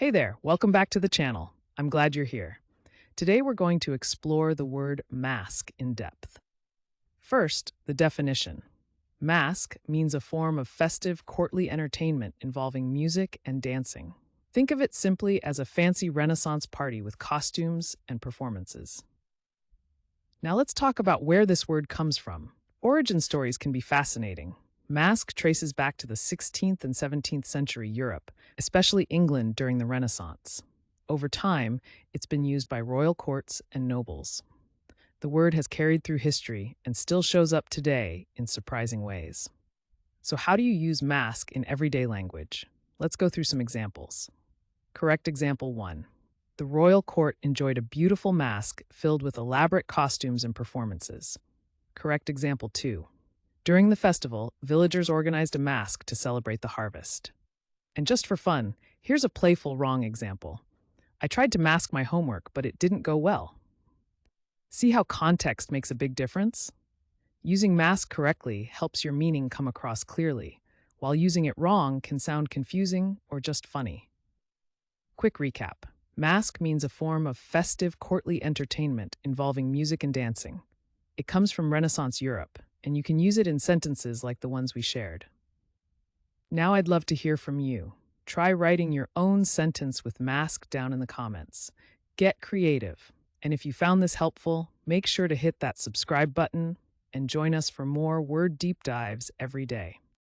Hey there, welcome back to the channel. I'm glad you're here. Today we're going to explore the word masque in depth. First, the definition. Masque means a form of festive courtly entertainment involving music and dancing. Think of it simply as a fancy Renaissance party with costumes and performances. Now let's talk about where this word comes from. Origin stories can be fascinating. Masque traces back to the 16th and 17th century Europe, especially England during the Renaissance. Over time, it's been used by royal courts and nobles. The word has carried through history and still shows up today in surprising ways. So, how do you use masque in everyday language? Let's go through some examples. Correct example 1. The royal court enjoyed a beautiful masque filled with elaborate costumes and performances. Correct example 2. During the festival, villagers organized a masque to celebrate the harvest. And just for fun, here's a playful wrong example. I tried to mask my homework, but it didn't go well. See how context makes a big difference? Using masque correctly helps your meaning come across clearly, while using it wrong can sound confusing or just funny. Quick recap. Masque means a form of festive courtly entertainment involving music and dancing. It comes from Renaissance Europe, and you can use it in sentences like the ones we shared. Now I'd love to hear from you. Try writing your own sentence with masque down in the comments. Get creative. And if you found this helpful, make sure to hit that subscribe button and join us for more word deep dives every day.